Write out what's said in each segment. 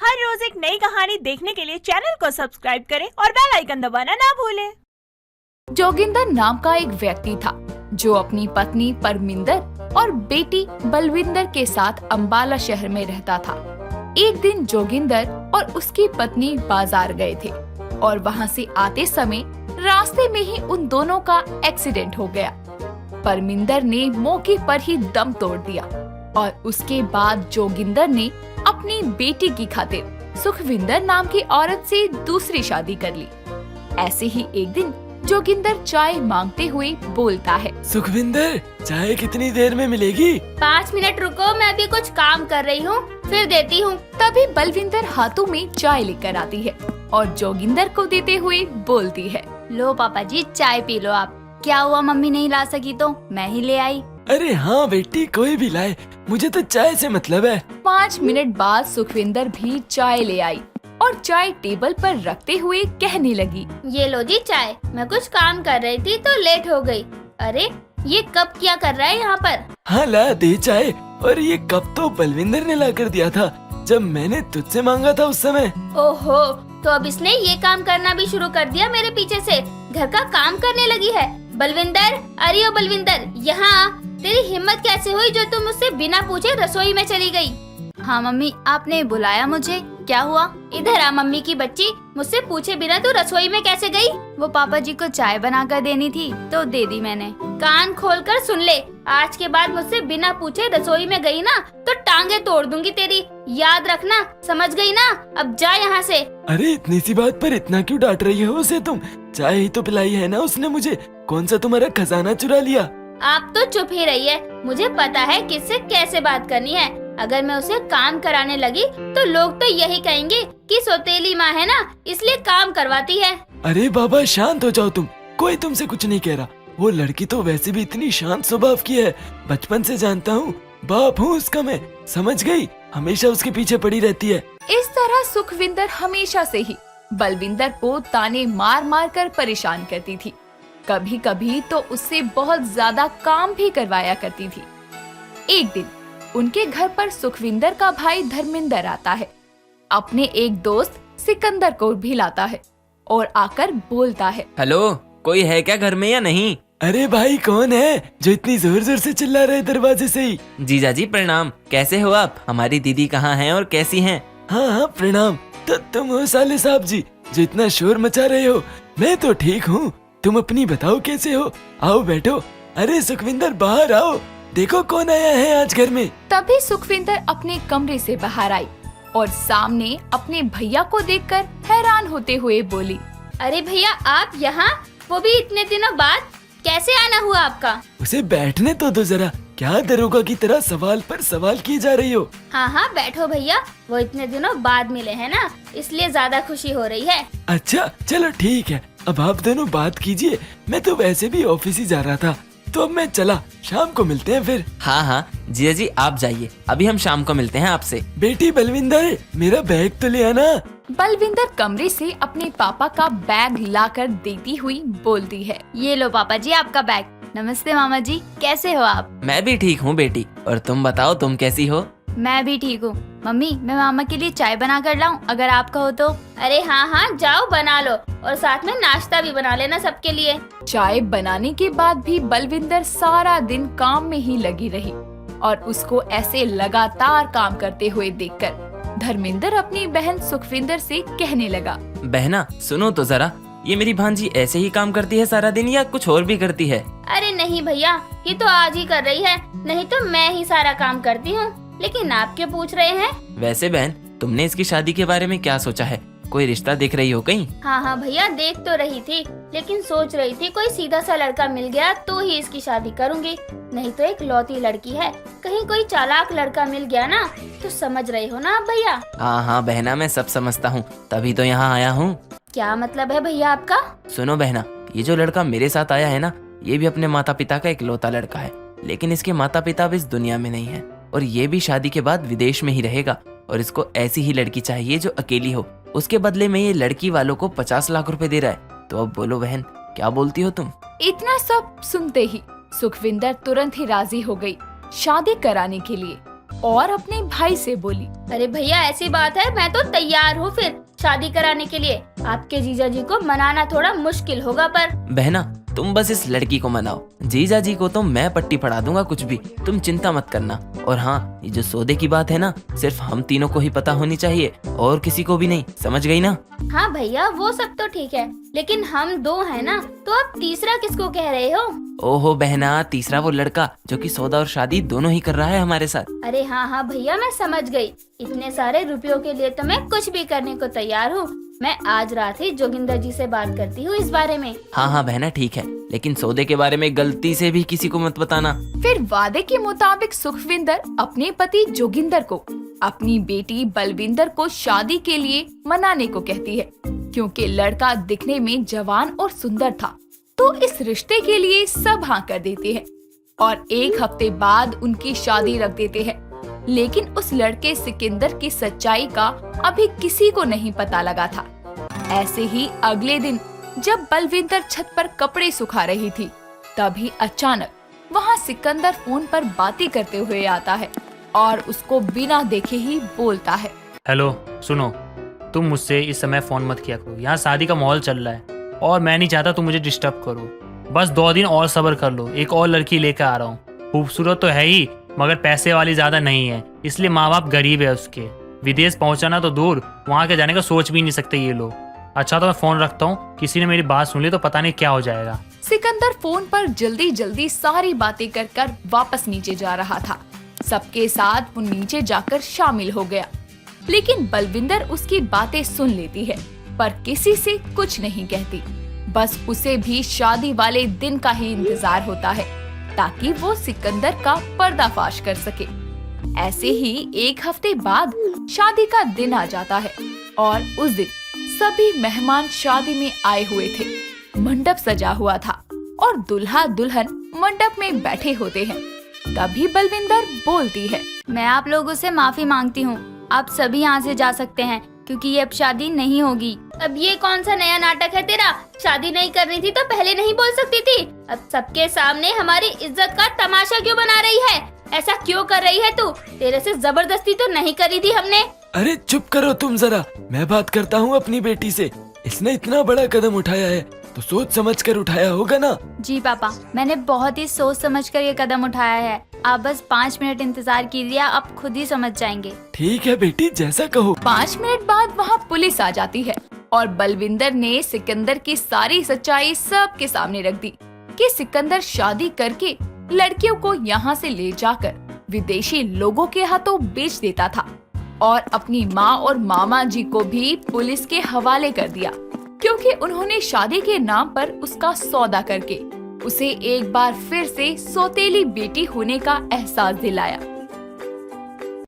हर रोज एक नई कहानी देखने के लिए चैनल को सब्सक्राइब करें और बेल आइकन दबाना ना भूलें। जोगिंदर नाम का एक व्यक्ति था जो अपनी पत्नी परमिंदर और बेटी बलविंदर के साथ अंबाला शहर में रहता था। एक दिन जोगिंदर और उसकी पत्नी बाजार गए थे और वहां से आते समय रास्ते में ही उन दोनों का एक्सीडेंट हो गया। परमिंदर ने मौके पर ही दम तोड़ दिया और उसके बाद जोगिंदर ने अपनी बेटी की खातिर सुखविंदर नाम की औरत से दूसरी शादी कर ली। ऐसे ही एक दिन जोगिंदर चाय मांगते हुए बोलता है, सुखविंदर, चाय कितनी देर में मिलेगी? 5 मिनट रुको, मैं अभी कुछ काम कर रही हूँ, फिर देती हूँ। तभी बलविंदर हाथों में चाय लेकर आती है और जोगिंदर को देते हुए बोलती है, लो पापा जी, चाय पी लो आप। क्या हुआ, मम्मी नहीं ला सकी तो मैं ही ले आई। अरे हाँ बेटी, कोई भी लाए, मुझे तो चाय से मतलब है। 5 मिनट बाद सुखविंदर भी चाय ले आई और चाय टेबल पर रखते हुए कहने लगी, ये लो जी चाय, मैं कुछ काम कर रही थी तो लेट हो गई। अरे ये कप क्या कर रहा है यहाँ पर? हाँ ला दे चाय। और ये कप तो बलविंदर ने ला कर दिया था जब मैंने तुझसे मांगा था उस समय। ओहो, तो अब इसने ये काम करना भी शुरू कर दिया मेरे पीछे से, घर का काम करने लगी है। बलविंदर, अरे ओ बलविंदर, यहाँ तेरी हिम्मत कैसे हुई जो तुम मुझसे बिना पूछे रसोई में चली गई? हाँ मम्मी, आपने बुलाया मुझे, क्या हुआ? इधर आ मम्मी की बच्ची, मुझसे पूछे बिना तू रसोई में कैसे गई? वो पापा जी को चाय बनाकर देनी थी तो दे दी मैंने। कान खोलकर सुन ले, आज के बाद मुझसे बिना पूछे रसोई में गई ना तो टांगे तोड़ दूंगी तेरी, याद रखना, समझ गई ना? अब जा यहाँ से। अरे इतनी सी बात पर इतना क्यों डांट रही हो उसे तुम? चाय ही तो पिलाई है ना उसने मुझे, कौन सा तुम्हारा खजाना चुरा लिया? आप तो चुप ही रहिए, मुझे पता है किससे कैसे बात करनी है। अगर मैं उसे काम कराने लगी तो लोग तो यही कहेंगे कि सौतेली माँ है ना, इसलिए काम करवाती है। अरे बाबा शांत हो जाओ तुम, कोई तुमसे कुछ नहीं कह रहा। वो लड़की तो वैसे भी इतनी शांत स्वभाव की है, बचपन से जानता हूँ, बाप हूँ उसका मैं, समझ गई? हमेशा उसके पीछे पड़ी रहती है। इस तरह सुखविंदर हमेशा से ही बलविंदर को ताने मार मार कर परेशान करती थी। कभी कभी तो उससे बहुत ज्यादा काम भी करवाया करती थी। एक दिन उनके घर पर सुखविंदर का भाई धर्मिंदर आता है, अपने एक दोस्त सिकंदर को भी लाता है और आकर बोलता है, हेलो, कोई है क्या घर में या नहीं? अरे भाई कौन है जो इतनी जोर जोर से चिल्ला रहे दरवाजे से ही? जीजा जी प्रणाम, कैसे हो आप? हमारी दीदी कहाँ हैं और कैसी हैं? हाँ हाँ प्रणाम। तो तुम हो साले साहब जी जो इतना शोर मचा रहे हो? मैं तो ठीक हूँ, तुम अपनी बताओ कैसे हो? आओ बैठो। अरे सुखविंदर बाहर आओ, देखो कौन आया है आज घर में। तभी सुखविंदर अपने कमरे से बाहर आई और सामने अपने भैया को देखकर हैरान होते हुए बोली, अरे भैया आप यहाँ, वो भी इतने दिनों बाद, कैसे आना हुआ आपका? उसे बैठने तो दो जरा, क्या दरोगा की तरह सवाल पर सवाल किए जा रही हो? हाँ हाँ बैठो भैया, वो इतने दिनों बाद मिले हैं ना, इसलिए ज्यादा खुशी हो रही है। अच्छा चलो ठीक है, अब आप दोनों बात कीजिए, मैं तो वैसे भी ऑफिस ही जा रहा था, तो अब मैं चला, शाम को मिलते हैं फिर। हाँ हाँ जीजा जी आप जाइए, अभी हम शाम को मिलते हैं आपसे। बेटी बलविंदर, मेरा बैग तो ले आना। बलविंदर कमरे से अपने पापा का बैग लाकर देती हुई बोलती है, ये लो पापा जी आपका बैग। नमस्ते मामा जी, कैसे हो आप? मैं भी ठीक हूँ बेटी, और तुम बताओ तुम कैसी हो? मैं भी ठीक हूँ। मम्मी, मैं मामा के लिए चाय बना कर लाऊं अगर आप कहो तो? अरे हाँ हाँ जाओ बना लो, और साथ में नाश्ता भी बना लेना सबके लिए। चाय बनाने के बाद भी बलविंदर सारा दिन काम में ही लगी रही और उसको ऐसे लगातार काम करते हुए देखकर धर्मिंदर अपनी बहन सुखविंदर से कहने लगा, बहना सुनो तो जरा, ये मेरी भांजी ऐसे ही काम करती है सारा दिन या कुछ और भी करती है? अरे नहीं भैया, ये तो आज ही कर रही है, नहीं तो मैं ही सारा काम करती हूँ। लेकिन आप क्यों पूछ रहे हैं? वैसे बहन, तुमने इसकी शादी के बारे में क्या सोचा है? कोई रिश्ता देख रही हो कहीं? हाँ हाँ भैया, देख तो रही थी, लेकिन सोच रही थी कोई सीधा सा लड़का मिल गया तो ही इसकी शादी करूँगी, नहीं तो एक लौती लड़की है, कहीं कोई चालाक लड़का मिल गया ना तो समझ रहे हो ना आप भैया। हाँ हाँ बहना, मैं सब समझता हूँ, तभी तो यहाँ आया हूँ। क्या मतलब है भैया आपका? सुनो बहना, ये जो लड़का मेरे साथ आया है ना, ये भी अपने माता पिता का इकलौता लड़का है, लेकिन इसके माता पिता अब इस दुनिया में नहीं है और ये भी शादी के बाद विदेश में ही रहेगा, और इसको ऐसी ही लड़की चाहिए जो अकेली हो। उसके बदले में ये लड़की वालों को 50 लाख रुपए दे रहा है, तो अब बोलो बहन, क्या बोलती हो तुम? इतना सब सुनते ही सुखविंदर तुरंत ही राजी हो गई शादी कराने के लिए और अपने भाई से बोली। अरे भैया ऐसी बात है, मैं तो तैयार हूँ फिर शादी कराने के लिए। आपके जीजा जी को मनाना थोड़ा मुश्किल होगा पर। बहना तुम बस इस लड़की को मनाओ, जीजा जी को तो मैं पट्टी पढ़ा दूंगा, कुछ भी तुम चिंता मत करना। और हाँ, ये जो सौदे की बात है ना, सिर्फ हम तीनों को ही पता होनी चाहिए और किसी को भी नहीं, समझ गई ना? हाँ भैया वो सब तो ठीक है, लेकिन हम 2 हैं ना, तो आप तीसरा किसको कह रहे हो? ओहो बहना, तीसरा वो लड़का जो कि सौदा और शादी दोनों ही कर रहा है हमारे साथ। अरे हाँ भैया मैं समझ गई। इतने सारे रुपयों के लिए तो मैं कुछ भी करने को तैयार हूँ। मैं आज रात ही जोगिंदर जी से बात करती हूँ इस बारे में। हाँ बहना ठीक है, लेकिन सौदे के बारे में गलती से भी किसी को मत बताना। फिर वादे के मुताबिक सुखविंदर अपने पति जोगिंदर को अपनी बेटी बलविंदर को शादी के लिए मनाने को कहती है, क्योंकि लड़का दिखने में जवान और सुंदर था। तो इस रिश्ते के लिए सब हाँ कर देते हैं और 1 हफ्ते बाद उनकी शादी रख देते हैं। लेकिन उस लड़के सिकंदर की सच्चाई का अभी किसी को नहीं पता लगा था। ऐसे ही अगले दिन जब बलविंदर छत पर कपड़े सुखा रही थी, तभी अचानक वहाँ सिकंदर फोन पर बातें करते हुए आता है और उसको बिना देखे ही बोलता है। हेलो सुनो, तुम मुझसे इस समय फोन मत किया करो, यहाँ शादी का माहौल चल रहा है और मैं नहीं चाहता तुम मुझे डिस्टर्ब करो। बस 2 दिन और सब्र कर लो, एक और लड़की लेकर आ रहा हूँ। खूबसूरत तो है ही, मगर पैसे वाली ज्यादा नहीं है, इसलिए माँ बाप गरीब है उसके। विदेश पहुंचाना तो दूर, वहाँ के जाने का सोच भी नहीं सकते ये लोग। अच्छा तो मैं फोन रखता हूँ, किसी ने मेरी बात सुन ली तो पता नहीं क्या हो जाएगा। सिकंदर फोन पर जल्दी जल्दी सारी बातें कर वापस नीचे जा रहा था। सबके साथ वो नीचे जाकर शामिल हो गया, लेकिन बलविंदर उसकी बातें सुन लेती है पर किसी से कुछ नहीं कहती। बस उसे भी शादी वाले दिन का ही इंतजार होता है ताकि वो सिकंदर का पर्दाफाश कर सके। ऐसे ही 1 हफ्ते बाद शादी का दिन आ जाता है और उस दिन सभी मेहमान शादी में आए हुए थे। मंडप सजा हुआ था और दूल्हा दुल्हन मंडप में बैठे होते हैं। तभी बलविंदर बोलती है। मैं आप लोगों से माफी मांगती हूँ, आप सभी यहाँ से जा सकते हैं क्योंकि ये अब शादी नहीं होगी। अब ये कौन सा नया नाटक है तेरा? शादी नहीं करनी थी तो पहले नहीं बोल सकती थी? अब सबके सामने हमारी इज्जत का तमाशा क्यों बना रही है? ऐसा क्यों कर रही है तू? तेरे से जबरदस्ती तो नहीं करी थी हमने। अरे चुप करो तुम जरा, मैं बात करता हूँ अपनी बेटी से। इसने इतना बड़ा कदम उठाया है तो सोच समझ कर उठाया होगा ना? जी पापा, मैंने बहुत ही सोच समझ कर ये कदम उठाया है। आप बस 5 मिनट इंतजार कीजिए, आप खुद ही समझ जाएंगे। ठीक है बेटी, जैसा कहो। 5 मिनट बाद वहाँ पुलिस आ जाती है और बलविंदर ने सिकंदर की सारी सच्चाई सबके सामने रख दी कि सिकंदर शादी करके लड़कियों को यहाँ से ले जाकर विदेशी लोगों के हाथों बेच देता था और अपनी माँ और मामा जी को भी पुलिस के हवाले कर दिया, क्योंकि उन्होंने शादी के नाम पर उसका सौदा करके उसे एक बार फिर से सौतेली बेटी होने का एहसास दिलाया।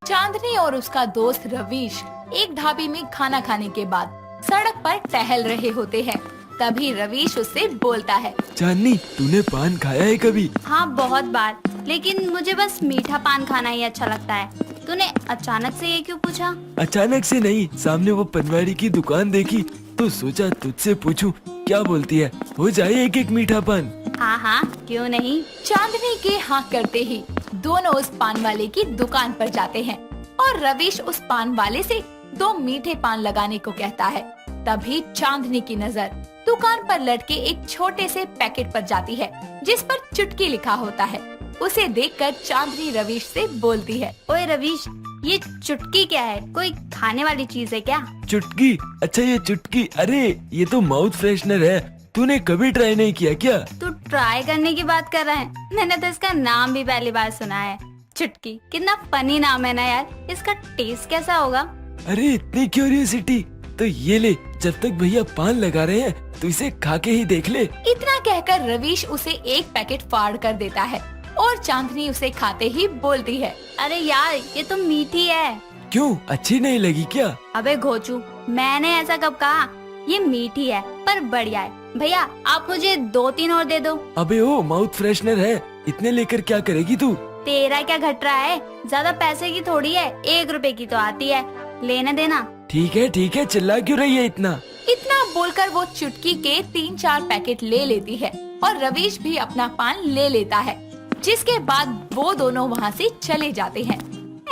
चांदनी और उसका दोस्त रवीश एक ढाबे में खाना खाने के बाद सड़क पर टहल रहे होते हैं। तभी रवीश उससे बोलता है। चांदनी, तूने पान खाया है कभी? हाँ बहुत बार, लेकिन मुझे बस मीठा पान खाना ही अच्छा लगता है। तूने अचानक से ये क्यों पूछा? अचानक से नहीं, सामने वो पनवाड़ी की दुकान देखी तो सोचा तुझसे पूछूं, क्या बोलती है? हो जाए एक एक मीठा पान। हाँ हाँ क्यों नहीं। चांदनी के हाँ करते ही दोनों उस पान वाले की दुकान पर जाते हैं और रवीश उस पान वाले से 2 मीठे पान लगाने को कहता है। तभी चांदनी की नजर दुकान पर लटके एक छोटे से पैकेट पर जाती है जिस पर चुटकी लिखा होता है। उसे देखकर चांदनी रवीश से बोलती है। ओए रवीश, ये चुटकी क्या है? कोई खाने वाली चीज है क्या? चुटकी? अच्छा ये चुटकी, अरे ये तो माउथ फ्रेशनर है। तूने कभी ट्राई नहीं किया क्या? तू ट्राई करने की बात कर रहा है? मैंने तो इसका नाम भी पहली बार सुना है, चुटकी। कितना फनी नाम है ना यार। इसका टेस्ट कैसा होगा? अरे इतनी क्यूरियोसिटी तो ये ले, जब तक भैया पान लगा रहे हैं तो इसे खा के ही देख ले। इतना कहकर रवीश उसे एक पैकेट फाड़ कर देता है और चांदनी उसे खाते ही बोलती है। अरे यार ये तो मीठी है। क्यों, अच्छी नहीं लगी क्या? अबे घोचू, मैंने ऐसा कब कहा? ये मीठी है पर बढ़िया है। भैया आप मुझे 2-3 और दे दो। अबे ओ, माउथ फ्रेशनर है, इतने लेकर क्या करेगी तू? तेरा क्या घट रहा है? ज्यादा पैसे की थोड़ी है, 1 रुपए की तो आती है, लेने देना। ठीक है, चिल्ला क्यों रही है इतना? इतना बोलकर वो चुटकी के 3-4 पैकेट ले लेती है और रवीश भी अपना पान ले लेता है, जिसके बाद वो दोनों वहाँ से चले जाते हैं।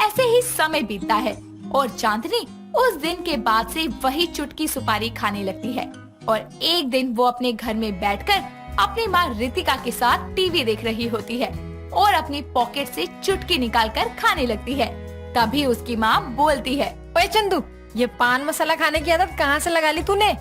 ऐसे ही समय बीतता है और चांदनी उस दिन के बाद से वही चुटकी सुपारी खाने लगती है। और एक दिन वो अपने घर में बैठकर अपनी माँ रितिका के साथ टीवी देख रही होती है और अपनी पॉकेट से चुटकी निकालकर खाने लगती है। तभी उसकी माँ बोलती है, ओए चंदू, ये पान मसाला खाने की आदत कहाँ से लगा ली तूने?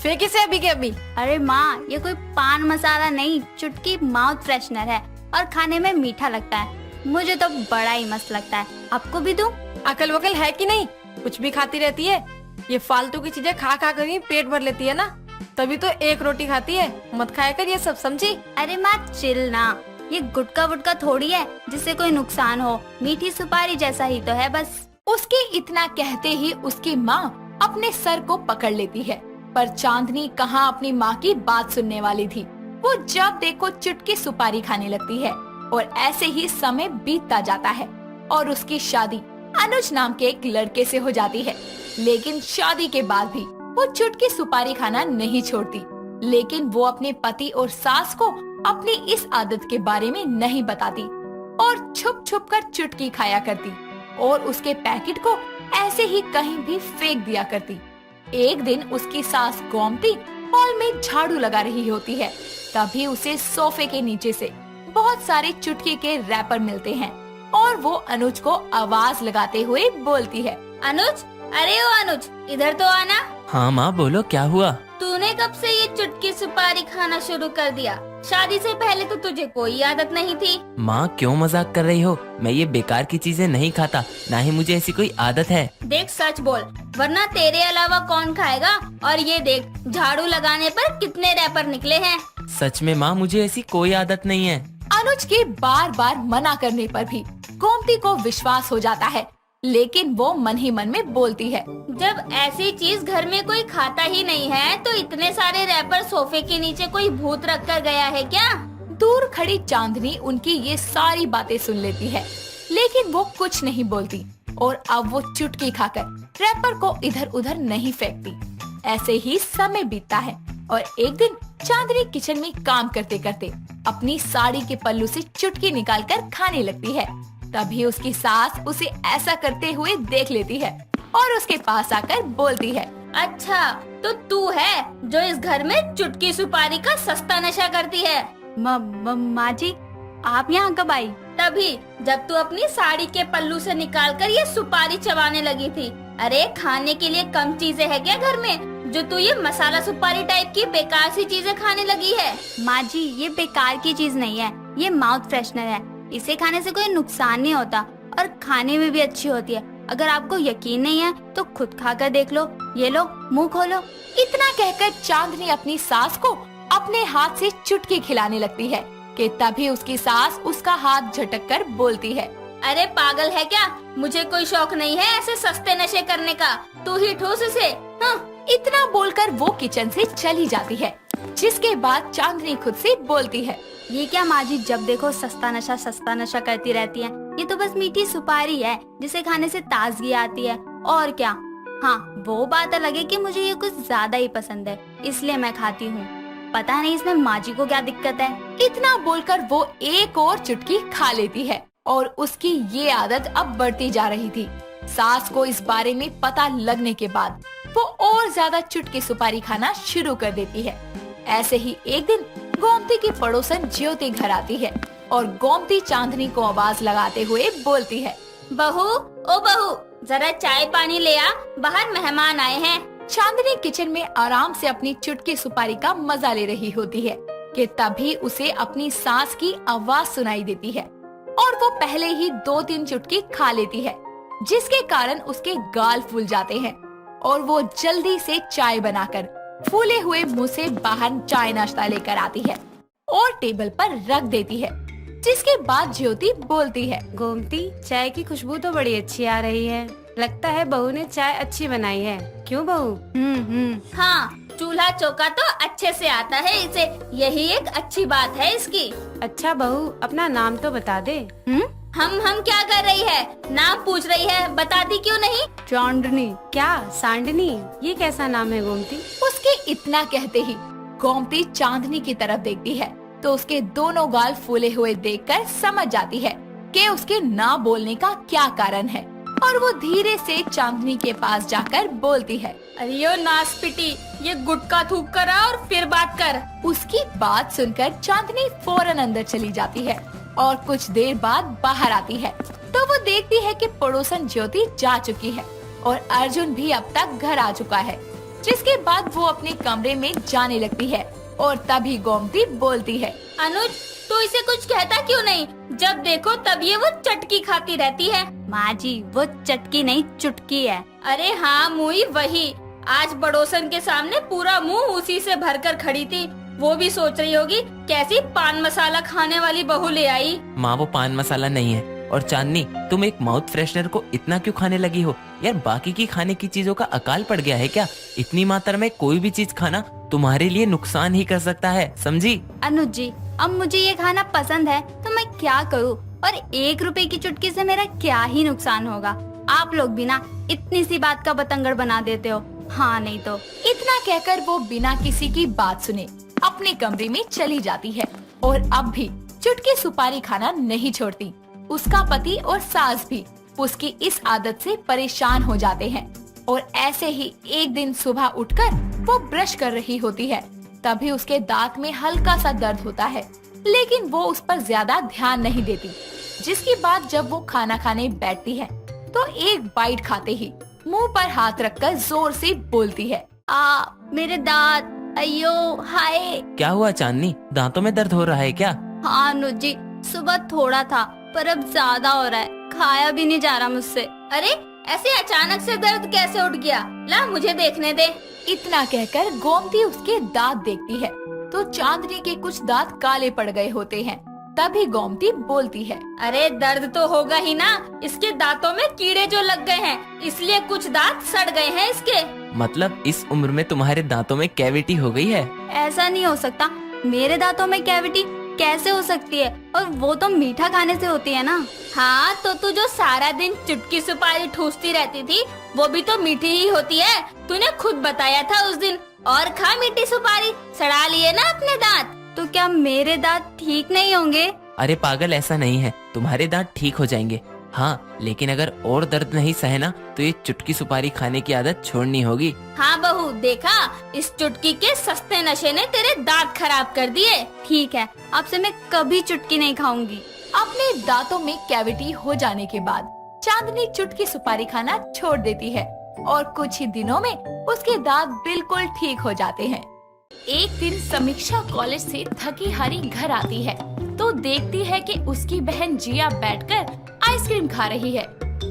फेंक इसे अभी के अभी। अरे माँ, ये कोई पान मसाला नहीं, चुटकी माउथ फ्रेशनर है और खाने में मीठा लगता है। मुझे तो बड़ा ही मस्त लगता है। आपको भी दूं? अकल वकल है कि नहीं? कुछ भी खाती रहती है। ये फालतू की चीजें खा खा कर ही पेट भर लेती है ना, तभी तो एक रोटी खाती है। मत खाया कर ये सब, समझी? अरे माँ चिल ना, ये गुटका वुटका थोड़ी है जिससे कोई नुकसान हो, मीठी सुपारी जैसा ही तो है बस। उसके इतना कहते ही उसकी माँ अपने सर को पकड़ लेती है। पर चांदनी कहाँ अपनी माँ की बात सुनने वाली थी। वो जब देखो चुटकी सुपारी खाने लगती है और ऐसे ही समय बीतता जाता है और उसकी शादी अनुज नाम के एक लड़के से हो जाती है। लेकिन शादी के बाद भी वो चुटकी सुपारी खाना नहीं छोड़ती। लेकिन वो अपने पति और सास को अपनी इस आदत के बारे में नहीं बताती और छुप छुप कर चुटकी खाया करती और उसके पैकेट को ऐसे ही कहीं भी फेंक दिया करती। एक दिन उसकी सास गोमती हॉल में झाड़ू लगा रही होती है। तभी उसे सोफे के नीचे से बहुत सारे चुटकी के रैपर मिलते हैं और वो अनुज को आवाज लगाते हुए बोलती है, अनुज, अरे ओ अनुज, इधर तो आना। हाँ माँ, बोलो क्या हुआ? तूने कब से ये चुटकी सुपारी खाना शुरू कर दिया? शादी से पहले तो तुझे कोई आदत नहीं थी। माँ क्यों मजाक कर रही हो? मैं ये बेकार की चीजें नहीं खाता, ना ही मुझे ऐसी कोई आदत है। देख सच बोल, वरना तेरे अलावा कौन खाएगा। और ये देख, झाड़ू लगाने पर कितने रैपर निकले हैं। सच में माँ, मुझे ऐसी कोई आदत नहीं है। अनुज के बार बार मना करने पर भी गोमती को विश्वास हो जाता है। लेकिन वो मन ही मन में बोलती है, जब ऐसी चीज घर में कोई खाता ही नहीं है तो इतने सारे रैपर सोफे के नीचे कोई भूत रख कर गया है क्या? दूर खड़ी चांदनी उनकी ये सारी बातें सुन लेती है, लेकिन वो कुछ नहीं बोलती और अब वो चुटकी खाकर रैपर को इधर उधर नहीं फेंकती। ऐसे ही समय बीतता है और एक दिन चांदनी किचन में काम करते करते अपनी साड़ी के पल्लू से चुटकी निकालकर खाने लगती है। तभी उसकी सास उसे ऐसा करते हुए देख लेती है और उसके पास आकर बोलती है, अच्छा, तो तू है जो इस घर में चुटकी सुपारी का सस्ता नशा करती है। माँ जी, आप यहाँ कब आई? तभी जब तू अपनी साड़ी के पल्लू से निकालकर ये सुपारी चबाने लगी थी। अरे खाने के लिए कम चीजें है क्या घर में जो तू ये मसाला सुपारी टाइप की बेकार सी चीजें खाने लगी है? माँ जी, ये बेकार की चीज नहीं है, ये माउथ फ्रेशनर है। इसे खाने से कोई नुकसान नहीं होता और खाने में भी अच्छी होती है। अगर आपको यकीन नहीं है तो खुद खाकर देख लो। ये लो, मुंह खोलो। इतना कहकर चांदनी अपनी सास को अपने हाथ से चुटकी खिलाने लगती है कि तभी उसकी सास उसका हाथ झटक कर बोलती है, अरे पागल है क्या? मुझे कोई शौक नहीं है ऐसे सस्ते नशे करने का, तू ही ठूस इसे। हाँ। इतना बोलकर वो किचन से चली जाती है। जिसके बाद चांदनी खुद से बोलती है, ये क्या माँ जी, जब देखो सस्ता नशा करती रहती है। ये तो बस मीठी सुपारी है जिसे खाने से ताजगी आती है, और क्या। हाँ, वो बात अलग है कि मुझे ये कुछ ज्यादा ही पसंद है, इसलिए मैं खाती हूँ। पता नहीं इसमें माँ जी को क्या दिक्कत है। इतना बोलकर वो एक और चुटकी खा लेती है और उसकी ये आदत अब बढ़ती जा रही थी। सास को इस बारे में पता लगने के बाद वो और ज्यादा चुटकी सुपारी खाना शुरू कर देती है। ऐसे ही एक दिन गोमती की पड़ोसन ज्योति घर आती है और गोमती चांदनी को आवाज लगाते हुए बोलती है, बहू, ओ बहू, जरा चाय पानी ले आ, बाहर मेहमान आए हैं। चांदनी किचन में आराम से अपनी चुटकी सुपारी का मजा ले रही होती है कि तभी उसे अपनी सास की आवाज सुनाई देती है और वो पहले ही 2-3 चुटकी खा लेती है, जिसके कारण उसके गाल फूल जाते हैं और वो जल्दी से चाय बनाकर फूले हुए मुंह से बाहर चाय नाश्ता लेकर आती है और टेबल पर रख देती है। जिसके बाद ज्योति बोलती है, गोमती, चाय की खुशबू तो बड़ी अच्छी आ रही है। लगता है बहू ने चाय अच्छी बनाई है। क्यों बहू? हाँ, चूल्हा चौका तो अच्छे से आता है इसे, यही एक अच्छी बात है इसकी। अच्छा बहू, अपना नाम तो बता दे। हम क्या कर रही है? नाम पूछ रही है, बताती क्यों नहीं? चांदनी। क्या सांडनी? ये कैसा नाम है गोमती? उसके इतना कहते ही गोमती चांदनी की तरफ देखती है तो उसके दोनों गाल फूले हुए देखकर समझ जाती है कि उसके ना बोलने का क्या कारण है और वो धीरे से चांदनी के पास जाकर बोलती है। अरे ओ नासपिटी, ये गुटखा थूक कर आ और फिर बात कर। उसकी बात सुनकर चांदनी फौरन अंदर चली जाती है और कुछ देर बाद बाहर आती है तो वो देखती है कि पड़ोसन ज्योति जा चुकी है और अर्जुन भी अब तक घर आ चुका है, जिसके बाद वो अपने कमरे में जाने लगती है और तभी गोमती बोलती है। अनुज, तो इसे कुछ कहता क्यों नहीं? जब देखो तब ये वो चटकी खाती रहती है। माँ जी, वो चटकी नहीं चुटकी है। अरे हाँ मुई, वही। आज पड़ोसन के सामने पूरा मुंह उसी से भरकर खड़ी थी। वो भी सोच रही होगी कैसी पान मसाला खाने वाली बहू ले आई। माँ, वो पान मसाला नहीं है। और चांदनी, तुम एक माउथ फ्रेशनर को इतना क्यों खाने लगी हो यार? बाकी की खाने की चीजों का अकाल पड़ गया है क्या? इतनी मात्रा में कोई भी चीज खाना तुम्हारे लिए नुकसान ही कर सकता है, समझी? अनुज जी, अब मुझे ये खाना पसंद है तो मैं क्या करूँ? और 1 रुपए की चुटकी से मेरा क्या ही नुकसान होगा? आप लोग भी ना इतनी सी बात का बतंगड़ बना देते हो। हाँ नहीं तो। इतना कहकर वो बिना किसी की बात सुने अपने कमरे में चली जाती है और अब भी चुटकी सुपारी खाना नहीं छोड़ती। उसका पति और सास भी उसकी इस आदत से परेशान हो जाते हैं और ऐसे ही एक दिन सुबह उठकर वो ब्रश कर रही होती है, तभी उसके दांत में हल्का सा दर्द होता है, लेकिन वो उस पर ज्यादा ध्यान नहीं देती। जिसके बाद जब वो खाना खाने बैठती है तो एक बाइट खाते ही मुंह पर हाथ रखकर जोर से बोलती है, मेरे दांत, अयो हाय। क्या हुआ चांदनी, दांतों में दर्द हो रहा है क्या? हाँ अनुज जी, सुबह थोड़ा था पर अब ज्यादा हो रहा है, खाया भी नहीं जा रहा मुझसे। अरे ऐसे अचानक से दर्द कैसे उठ गया? ला मुझे देखने दे। इतना कहकर गोमती उसके दांत देखती है तो चांदनी के कुछ दांत काले पड़ गए होते हैं। तभी गोमती बोलती है, अरे दर्द तो होगा ही ना, इसके दांतों में कीड़े जो लग गए हैं इसलिए कुछ दांत सड़ गए हैं इसके। मतलब इस उम्र में तुम्हारे दांतों में कैविटी हो गई है? ऐसा नहीं हो सकता, मेरे दांतों में कैविटी कैसे हो सकती है? और वो तो मीठा खाने से होती है ना। हाँ तो तू जो सारा दिन चुटकी सुपारी ठूसती रहती थी वो भी तो मीठी ही होती है, तूने खुद बताया था उस दिन। और खा मीठी सुपारी, सड़ा लिए ना अपने दांत। तो क्या मेरे दांत ठीक नहीं होंगे? अरे पागल, ऐसा नहीं है, तुम्हारे दांत ठीक हो जाएंगे। हाँ, लेकिन अगर और दर्द नहीं सहे ना तो ये चुटकी सुपारी खाने की आदत छोड़नी होगी। हाँ बहू, देखा, इस चुटकी के सस्ते नशे ने तेरे दांत खराब कर दिए। ठीक है, अब से मैं कभी चुटकी नहीं खाऊंगी। अपने दांतों में कैविटी हो जाने के बाद चांदनी चुटकी सुपारी खाना छोड़ देती है और कुछ ही दिनों में उसके दांत बिल्कुल ठीक हो जाते हैं। एक दिन समीक्षा कॉलेज से थकी हारी घर आती है तो देखती है कि उसकी बहन जिया बैठकर आइसक्रीम खा रही है,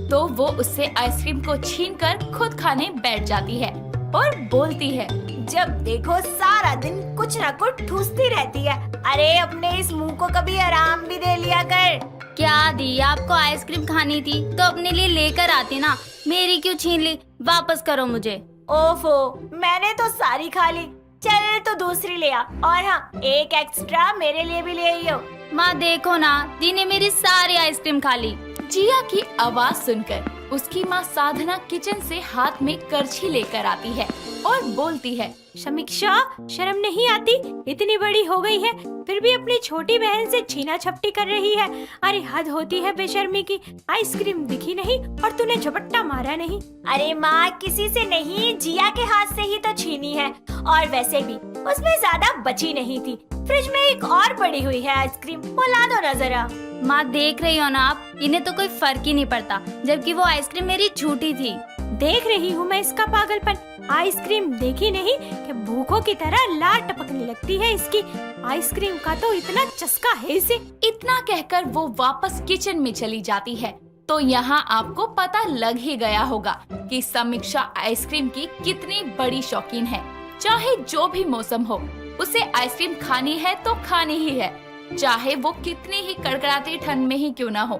तो वो उससे आइसक्रीम को छीनकर खुद खाने बैठ जाती है और बोलती है, जब देखो सारा दिन कुछ न कुछ ठूसती रहती है। अरे अपने इस मुंह को कभी आराम भी दे लिया कर। क्या दी, आपको आइसक्रीम खानी थी तो अपने लिए लेकर आती ना, मेरी क्यों छीन ली? वापस करो मुझे। ओफो, मैंने तो सारी खा ली, चल तो दूसरी ले आ। और हाँ, एक एक्स्ट्रा मेरे लिए भी ले आइयो। माँ देखो ना, दी ने मेरी सारी आइसक्रीम खा ली। जिया की आवाज सुनकर उसकी माँ साधना किचन से हाथ में करछी लेकर आती है और बोलती है, समीक्षा, शर्म नहीं आती? इतनी बड़ी हो गई है फिर भी अपनी छोटी बहन से छीना झपटी कर रही है। अरे हद होती है बेशर्मी की। आइसक्रीम दिखी नहीं और तूने झपट्टा मारा नहीं। अरे माँ, किसी से नहीं, जिया के हाथ से ही तो छीनी है। और वैसे भी उसमें ज्यादा बची नहीं थी, फ्रिज में एक और पड़ी हुई है आइसक्रीम, वो ला दो ना जरा। माँ देख रही हो ना आप, इन्हें तो कोई फर्क ही नहीं पड़ता, जबकि वो आइसक्रीम मेरी झूठी थी। देख रही हूँ मैं इसका पागलपन। आइसक्रीम देखी नहीं कि भूखों की तरह लार टपकने लगती है इसकी। आइसक्रीम का तो इतना चस्का है इसे। इतना कहकर वो वापस किचन में चली जाती है। तो यहाँ आपको पता लग ही गया होगा कि समीक्षा आइसक्रीम की कितनी बड़ी शौकीन है। चाहे जो भी मौसम हो, उसे आइसक्रीम खानी है तो खानी ही है, चाहे वो कितनी ही कड़कड़ाती ठंड में ही क्यों ना हो।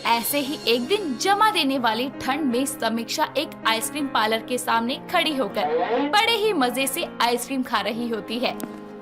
ऐसे ही एक दिन जमा देने वाली ठंड में समीक्षा एक आइसक्रीम पार्लर के सामने खड़ी होकर बड़े ही मजे से आइसक्रीम खा रही होती है।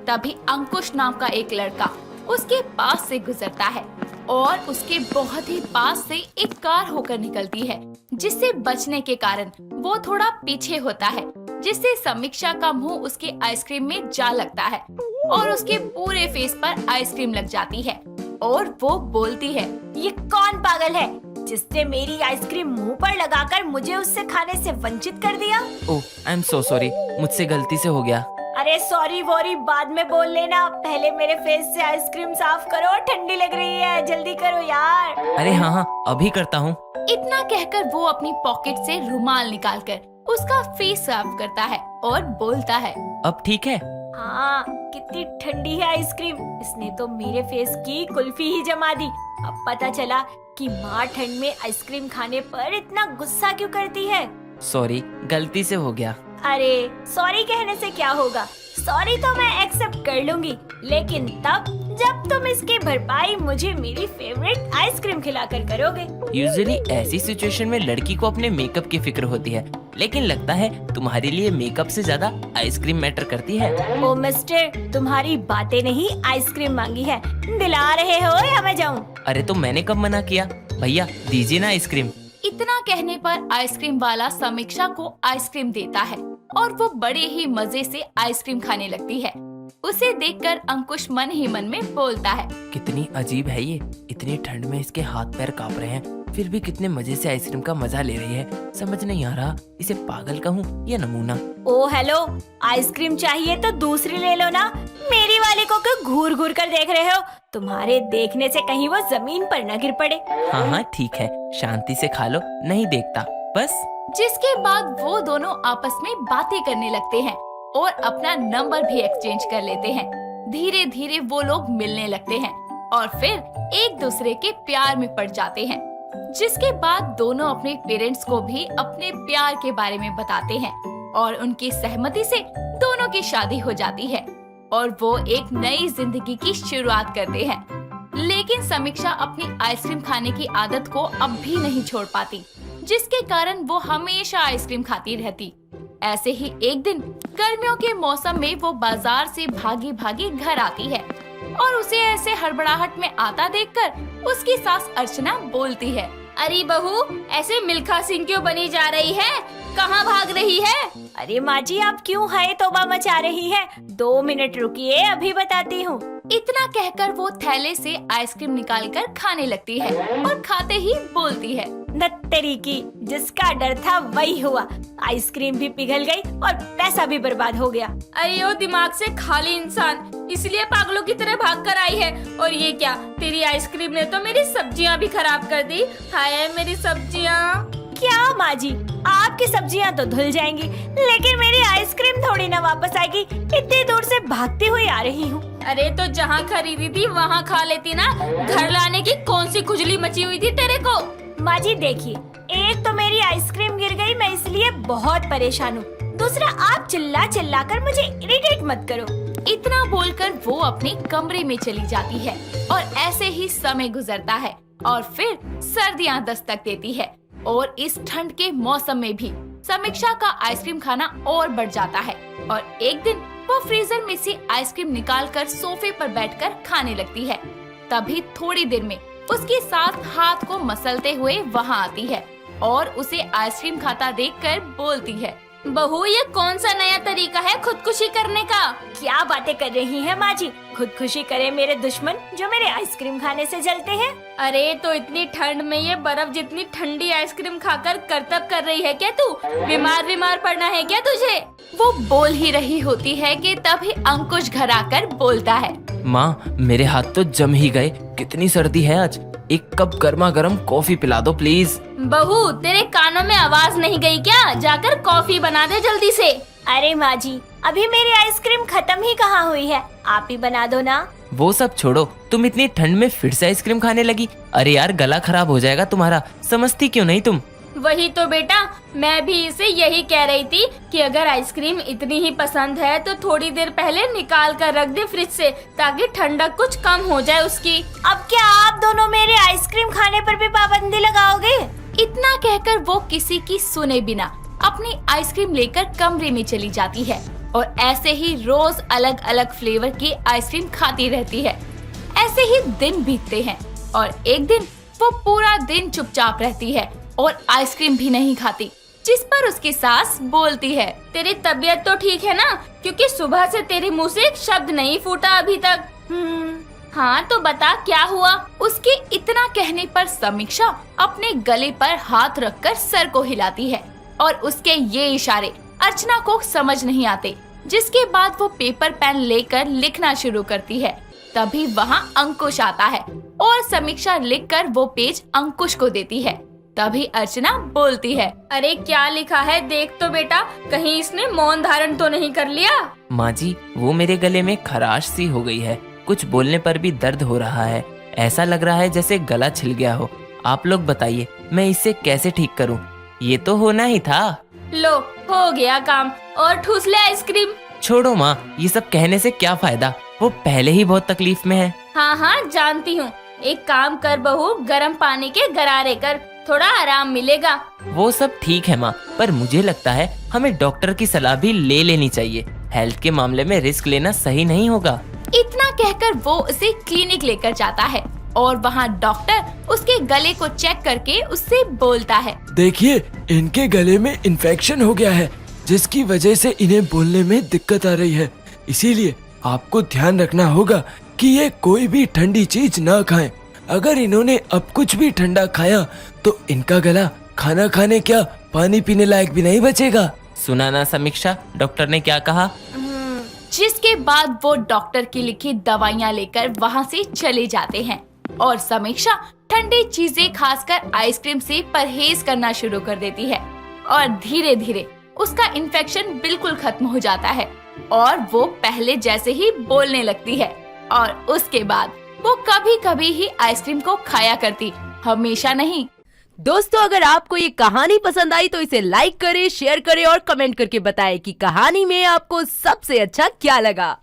तभी अंकुश नाम का एक लड़का उसके पास से गुजरता है और उसके बहुत ही पास से एक कार होकर निकलती है, जिससे बचने के कारण वो थोड़ा पीछे होता है, जिससे समीक्षा का मुंह उसके आइसक्रीम में जा लगता है और उसके पूरे फेस पर आइसक्रीम लग जाती है। और वो बोलती है, ये कौन पागल है जिसने मेरी आइसक्रीम मुंह पर लगाकर मुझे उससे खाने से वंचित कर दिया? ओह आई एम सो सॉरी, मुझसे गलती से हो गया। अरे सॉरी वॉरी बाद में बोल लेना, पहले मेरे फेस से आइसक्रीम साफ करो, ठंडी लग रही है, जल्दी करो यार। अरे हाँ हाँ अभी करता हूँ। इतना कहकर वो अपनी पॉकेट से रुमाल निकालकर उसका फेस साफ करता है और बोलता है, अब ठीक है? हाँ कितनी ठंडी है आइसक्रीम, इसने तो मेरे फेस की कुल्फी ही जमा दी। अब पता चला कि माँ ठंड में आइसक्रीम खाने पर इतना गुस्सा क्यों करती है। सॉरी गलती से हो गया। अरे सॉरी कहने से क्या होगा, सॉरी तो मैं एक्सेप्ट कर लूंगी, लेकिन तब जब तुम इसकी भरपाई मुझे मेरी फेवरेट आइसक्रीम खिलाकर करोगे। यूजुअली ऐसी सिचुएशन में लड़की को अपने मेकअप की फिक्र होती है, लेकिन लगता है तुम्हारे लिए मेकअप से ज्यादा आइसक्रीम मैटर करती है। ओ मिस्टर, तुम्हारी बातें नहीं आइसक्रीम मांगी है, दिला रहे हो या मैं जाऊँ? अरे तो मैंने कब मना किया? भैया दीजिए ना आइसक्रीम। इतना कहने पर आइसक्रीम वाला समीक्षा को आइसक्रीम देता है और वो बड़े ही मजे से आइसक्रीम खाने लगती है। उसे देखकर अंकुश मन ही मन में बोलता है, कितनी अजीब है ये, इतनी ठंड में इसके हाथ पैर कांप रहे हैं, फिर भी कितने मजे से आइसक्रीम का मजा ले रही है। समझ नहीं आ रहा इसे पागल कहूँ या नमूना। ओ हेलो, आइसक्रीम चाहिए तो दूसरी ले लो ना, मेरी वाले को क्यों घूर घूर कर देख रहे हो? तुम्हारे देखने से कहीं वो जमीन पर न गिर पड़े। हाँ हाँ ठीक है, शांति से खा लो, नहीं देखता बस। जिसके बाद वो दोनों आपस में बातें करने लगते हैं और अपना नंबर भी एक्सचेंज कर लेते हैं। धीरे धीरे वो लोग मिलने लगते हैं और फिर एक दूसरे के प्यार में पड़ जाते हैं। जिसके बाद दोनों अपने पेरेंट्स को भी अपने प्यार के बारे में बताते हैं और उनकी सहमति से दोनों की शादी हो जाती है और वो एक नई जिंदगी की शुरुआत करते हैं। लेकिन समीक्षा अपनी आइसक्रीम खाने की आदत को अब भी नहीं छोड़ पाती, जिसके कारण वो हमेशा आइसक्रीम खाती रहती। ऐसे ही एक दिन गर्मियों के मौसम में वो बाजार से भागी भागी घर आती है और उसे ऐसे हड़बड़ाहट में आता देखकर उसकी सास अर्चना बोलती है, अरे बहू, ऐसे मिल्खा सिंह क्यों बनी जा रही है? कहाँ भाग रही है? अरे माँ जी, आप क्यों हाय तौबा मचा रही हैं? 2 मिनट रुकिए, अभी बताती हूँ। इतना कहकर वो थैले से आइसक्रीम निकालकर खाने लगती है और खाते ही बोलती है, नत्तरी की, जिसका डर था वही हुआ, आइसक्रीम भी पिघल गई और पैसा भी बर्बाद हो गया। अरे ओ दिमाग से खाली इंसान, इसलिए पागलों की तरह भाग कर आई है। और ये क्या, तेरी आइसक्रीम ने तो मेरी सब्जियां भी खराब कर दी। हाय मेरी सब्जियां। क्या माँ जी, आपकी सब्जियां तो धुल जाएंगी, लेकिन मेरी आइसक्रीम थोड़ी ना वापस आएगी। इतनी दूर से भागती हुई आ रही हूँ। अरे तो जहाँ खरीदी थी वहाँ खा लेती ना, घर लाने की कौन सी खुजली मची हुई थी तेरे को? माँ जी देखिए, एक तो मेरी आइसक्रीम गिर गई, मैं इसलिए बहुत परेशान हूँ। दूसरा, आप चिल्ला चिल्ला कर मुझे इरिटेट मत करो। इतना बोलकर वो अपने कमरे में चली जाती है और ऐसे ही समय गुजरता है और फिर सर्दियाँ दस्तक देती है और इस ठंड के मौसम में भी समीक्षा का आइसक्रीम खाना और बढ़ जाता है। और एक दिन वो फ्रीजर में से आइसक्रीम निकालकर सोफे पर बैठकर खाने लगती है। तभी थोड़ी देर में उसके साथ हाथ को मसलते हुए वहाँ आती है और उसे आइसक्रीम खाता देखकर बोलती है, बहू, ये कौन सा नया तरीका है खुदकुशी करने का? क्या बातें कर रही हैं माँ जी? खुदकुशी करे मेरे दुश्मन जो मेरे आइसक्रीम खाने से जलते हैं। अरे तो इतनी ठंड में ये बर्फ जितनी ठंडी आइसक्रीम खाकर करतब कर रही है क्या तू? बीमार पड़ना है क्या तुझे? वो बोल ही रही होती है कि तभी अंकुश घर आकर बोलता है, माँ मेरे हाथ तो जम ही गए, कितनी सर्दी है आज, एक कप गर्मा गर्म कॉफी पिला दो प्लीज। बहू, तेरे कानों में आवाज नहीं गई क्या? जाकर कॉफी बना दे जल्दी से। अरे माँ जी, अभी मेरी आइसक्रीम खत्म ही कहाँ हुई है, आप ही बना दो ना। वो सब छोड़ो, तुम इतनी ठंड में फिर से आइसक्रीम खाने लगी? अरे यार गला खराब हो जाएगा तुम्हारा, समझती क्यों नहीं तुम? वही तो बेटा, मैं भी इसे यही कह रही थी कि अगर आइसक्रीम इतनी ही पसंद है तो थोड़ी देर पहले निकाल कर रख दे फ्रिज से, ताकि ठंडक कुछ कम हो जाए उसकी। अब क्या आप दोनों मेरे आइसक्रीम खाने पर भी पाबंदी लगाओगे? इतना कहकर वो किसी की सुने बिना अपनी आइसक्रीम लेकर कमरे में चली जाती है और ऐसे ही रोज अलग अलग फ्लेवर की आइसक्रीम खाती रहती है। ऐसे ही दिन बीतते हैं और एक दिन वो पूरा दिन चुपचाप रहती है और आइसक्रीम भी नहीं खाती, जिस पर उसकी सास बोलती है, तेरी तबीयत तो ठीक है ना? क्योंकि सुबह से तेरे मुंह से एक शब्द नहीं फूटा अभी तक। हाँ तो बता क्या हुआ। उसके इतना कहने पर समीक्षा अपने गले पर हाथ रखकर सर को हिलाती है और उसके ये इशारे अर्चना को समझ नहीं आते, जिसके बाद वो पेपर पेन लेकर लिखना शुरू करती है। तभी वहाँ अंकुश आता है और समीक्षा लिखकर वो पेज अंकुश को देती है। तभी अर्चना बोलती है, अरे क्या लिखा है देख तो बेटा, कहीं इसने मौन धारण तो नहीं कर लिया। माँ जी, वो मेरे गले में खराश सी हो गई है, कुछ बोलने पर भी दर्द हो रहा है, ऐसा लग रहा है जैसे गला छिल गया हो। आप लोग बताइए मैं इसे कैसे ठीक करूँ? ये तो होना ही था। लो हो गया काम, और ठूस ले आइसक्रीम। छोड़ो माँ, ये सब कहने से क्या फायदा, वो पहले ही बहुत तकलीफ में है। हाँ हाँ जानती हूँ, एक काम कर बहू, गर्म पानी के गरारे कर, थोड़ा आराम मिलेगा। वो सब ठीक है माँ, पर मुझे लगता है हमें डॉक्टर की सलाह भी ले लेनी चाहिए। हेल्थ के मामले में रिस्क लेना सही नहीं होगा। इतना कहकर वो उसे क्लिनिक लेकर जाता है और वहाँ डॉक्टर उसके गले को चेक करके उससे बोलता है, देखिए इनके गले में इन्फेक्शन हो गया है, जिसकी वजह से इन्हें बोलने में दिक्कत आ रही है। इसीलिए आपको ध्यान रखना होगा कि ये कोई भी ठंडी चीज ना खाएं। अगर इन्होंने अब कुछ भी ठंडा खाया तो इनका गला खाना खाने क्या पानी पीने लायक भी नहीं बचेगा। सुना ना समीक्षा, डॉक्टर ने क्या कहा? जिसके बाद वो डॉक्टर की लिखी दवाइयाँ लेकर वहाँ से चले जाते हैं और समीक्षा ठंडी चीजें खासकर आइसक्रीम से परहेज करना शुरू कर देती है और धीरे धीरे उसका इन्फेक्शन बिल्कुल खत्म हो जाता है और वो पहले जैसे ही बोलने लगती है। और उसके बाद वो कभी कभी ही आइसक्रीम को खाया करती, हमेशा नहीं। दोस्तों, अगर आपको ये कहानी पसंद आई तो इसे लाइक करें, शेयर करें और कमेंट करके बताएं कि कहानी में आपको सबसे अच्छा क्या लगा।